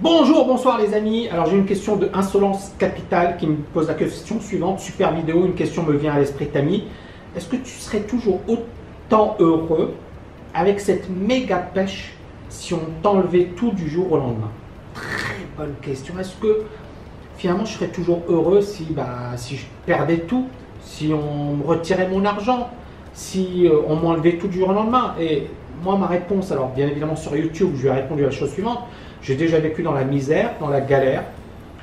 Bonjour, bonsoir les amis. Alors j'ai une question de Insolence Capitale qui me pose la question suivante. Super vidéo, une question me vient à l'esprit, Tammy. Est-ce que tu serais toujours autant heureux avec cette méga pêche si on t'enlevait tout du jour au lendemain? Très bonne question. Est-ce que finalement je serais toujours heureux si je perdais tout, si on me retirait mon argent, si on m'enlevait tout du jour au lendemain? Et moi ma réponse, alors bien évidemment sur YouTube, je lui ai répondu à la chose suivante. J'ai déjà vécu dans la misère, dans la galère.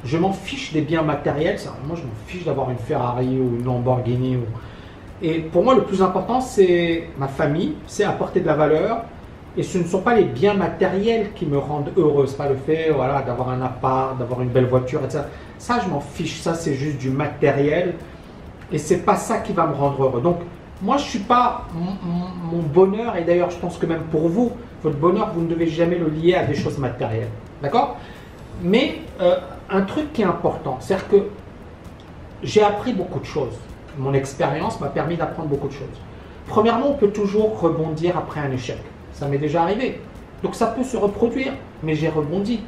Je m'en fiche des biens matériels. Moi, je m'en fiche d'avoir une Ferrari ou une Lamborghini. Et pour moi, le plus important, c'est ma famille, c'est apporter de la valeur. Et ce ne sont pas les biens matériels qui me rendent heureux. Ce n'est pas le fait voilà, d'avoir un appart, d'avoir une belle voiture, etc. Ça, je m'en fiche. Ça, c'est juste du matériel. Et ce n'est pas ça qui va me rendre heureux. Donc, moi, je ne suis pas mon bonheur. Et d'ailleurs, je pense que même pour vous, votre bonheur, vous ne devez jamais le lier à des choses matérielles. D'accord? Mais un truc qui est important, c'est que j'ai appris beaucoup de choses. Mon expérience m'a permis d'apprendre beaucoup de choses. Premièrement, on peut toujours rebondir après un échec. Ça m'est déjà arrivé. Donc ça peut se reproduire, mais j'ai rebondi.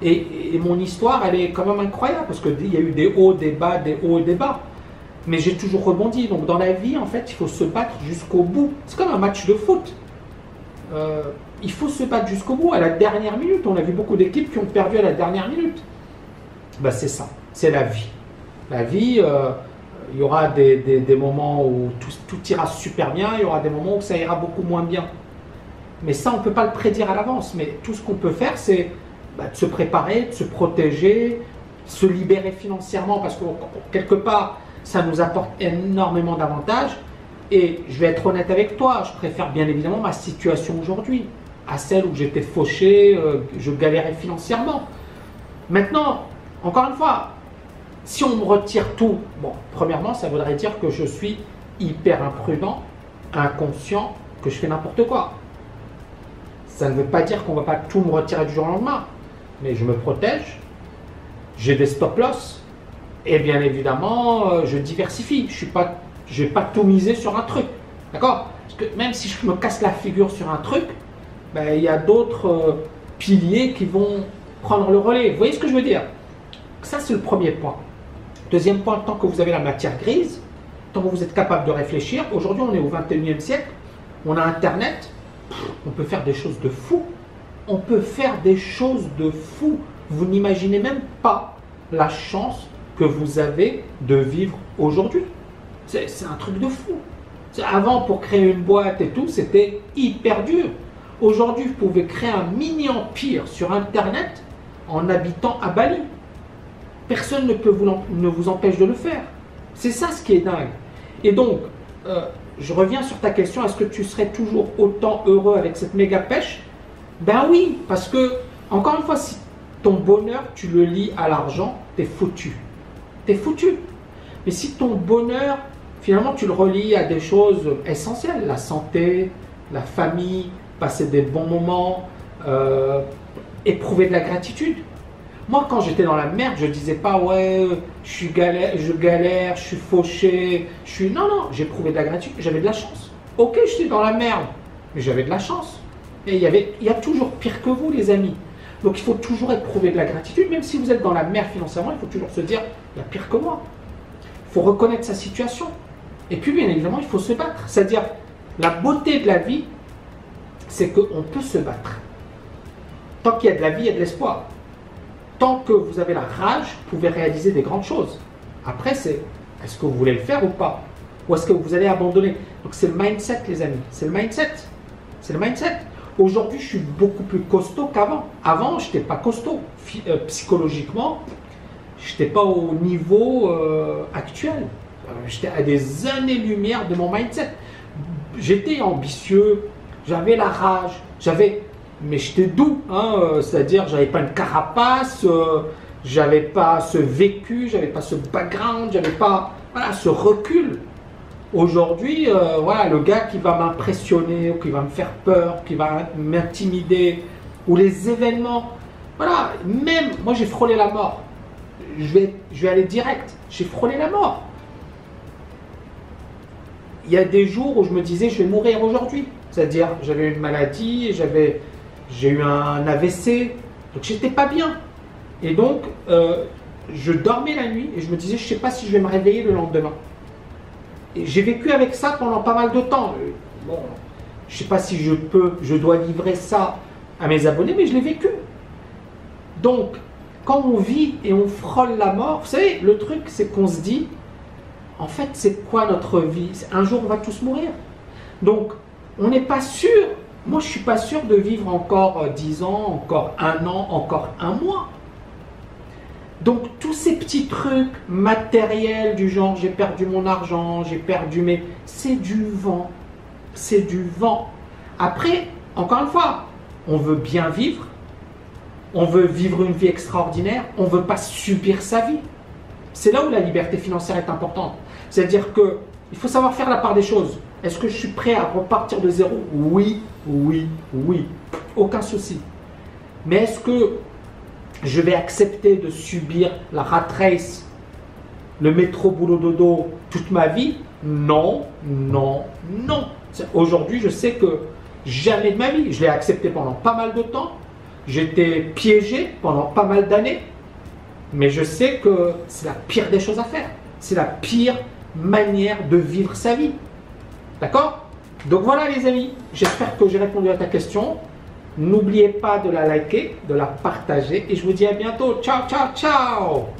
Et mon histoire, elle est quand même incroyable parce qu'il y a eu des hauts, des bas, des hauts et des bas. Mais j'ai toujours rebondi. Donc dans la vie, en fait, il faut se battre jusqu'au bout. C'est comme un match de foot. Il faut se battre jusqu'au bout, à la dernière minute. On a vu beaucoup d'équipes qui ont perdu à la dernière minute. Ben, c'est ça, c'est la vie. La vie, il y aura des moments où tout ira super bien, il y aura des moments où ça ira beaucoup moins bien. Mais ça, on ne peut pas le prédire à l'avance. Mais tout ce qu'on peut faire, c'est de se préparer, de se protéger, se libérer financièrement, parce que quelque part, ça nous apporte énormément d'avantages. Et je vais être honnête avec toi, je préfère bien évidemment ma situation aujourd'hui à celle où j'étais fauché, je galérais financièrement. Maintenant, encore une fois, si on me retire tout, bon, premièrement, ça voudrait dire que je suis hyper imprudent, inconscient, que je fais n'importe quoi. Ça ne veut pas dire qu'on ne va pas tout me retirer du jour au lendemain, mais je me protège, j'ai des stop-loss, et bien évidemment, je diversifie. Je ne vais pas tout miser sur un truc, d'accord? Parce que même si je me casse la figure sur un truc, ben, il y a d'autres piliers qui vont prendre le relais. Vous voyez ce que je veux dire? Ça, c'est le premier point. Deuxième point, tant que vous avez la matière grise, tant que vous êtes capable de réfléchir, aujourd'hui on est au 21e siècle, on a Internet, on peut faire des choses de fou. On peut faire des choses de fou. Vous n'imaginez même pas la chance que vous avez de vivre aujourd'hui. C'est un truc de fou. Avant, pour créer une boîte et tout, c'était hyper dur. Aujourd'hui, vous pouvez créer un mini-empire sur Internet en habitant à Bali. Personne ne vous empêche de le faire. C'est ça ce qui est dingue. Et donc, je reviens sur ta question, est-ce que tu serais toujours autant heureux avec cette méga pêche? Ben oui, parce que, encore une fois, si ton bonheur, tu le lies à l'argent, t'es foutu. T'es foutu. Mais si ton bonheur, finalement, tu le relis à des choses essentielles, la santé, la famille, passer des bons moments, éprouver de la gratitude. Moi, quand j'étais dans la merde, je ne disais pas « ouais, je galère, je suis fauché, Non, non, j'ai éprouvé de la gratitude, j'avais de la chance. Ok, je suis dans la merde, mais j'avais de la chance. Et il y a toujours pire que vous, les amis. Donc, il faut toujours éprouver de la gratitude, même si vous êtes dans la merde financièrement, il faut toujours se dire « il y a pire que moi ». Il faut reconnaître sa situation. Et puis, bien évidemment, il faut se battre. C'est-à-dire, la beauté de la vie, c'est qu'on peut se battre. Tant qu'il y a de la vie, il y a de l'espoir. Tant que vous avez la rage, vous pouvez réaliser des grandes choses. Après, c'est est-ce que vous voulez le faire ou pas? Ou est-ce que vous allez abandonner? Donc, c'est le mindset, les amis. C'est le mindset. C'est le mindset. Aujourd'hui, je suis beaucoup plus costaud qu'avant. Avant, je n'étais pas costaud. Psychologiquement, je n'étais pas au niveau actuel. J'étais à des années-lumière de mon mindset. J'étais ambitieux, j'avais la rage, mais j'étais doux, hein, c'est-à-dire j'avais pas une carapace, j'avais pas ce vécu, j'avais pas ce background, j'avais pas ce recul. Aujourd'hui, voilà, le gars qui va m'impressionner, ou qui va me faire peur, qui va m'intimider, ou les événements, voilà, même moi j'ai frôlé la mort. Je vais aller direct, j'ai frôlé la mort. Il y a des jours où je me disais je vais mourir aujourd'hui, c'est-à-dire j'avais une maladie, j'ai eu un AVC, Donc j'étais pas bien. Et donc je dormais la nuit et je me disais, je sais pas si je vais me réveiller le lendemain. Et j'ai vécu avec ça pendant pas mal de temps. Bon, je sais pas si je dois livrer ça à mes abonnés, mais je l'ai vécu. Donc, quand on vit et on frôle la mort, vous savez, le truc, c'est qu'on se dit, en fait, c'est quoi notre vie? Un jour, on va tous mourir. Donc, on n'est pas sûr. Moi, je ne suis pas sûr de vivre encore 10 ans, encore 1 an, encore 1 mois. Donc, tous ces petits trucs matériels du genre, j'ai perdu mon argent, j'ai perdu mes... C'est du vent. C'est du vent. Après, encore une fois, on veut bien vivre. On veut vivre une vie extraordinaire, on ne veut pas subir sa vie. C'est là où la liberté financière est importante. C'est-à-dire qu'il faut savoir faire la part des choses. Est-ce que je suis prêt à repartir de zéro? Oui, oui, oui. Aucun souci. Mais est-ce que je vais accepter de subir la rat race, le métro boulot dodo toute ma vie? Non, non, non. Aujourd'hui, je sais que jamais de ma vie. Je l'ai accepté pendant pas mal de temps. J'étais piégé pendant pas mal d'années, mais je sais que c'est la pire des choses à faire. C'est la pire manière de vivre sa vie. D'accord? Donc voilà les amis, j'espère que j'ai répondu à ta question. N'oubliez pas de la liker, de la partager et je vous dis à bientôt. Ciao, ciao, ciao!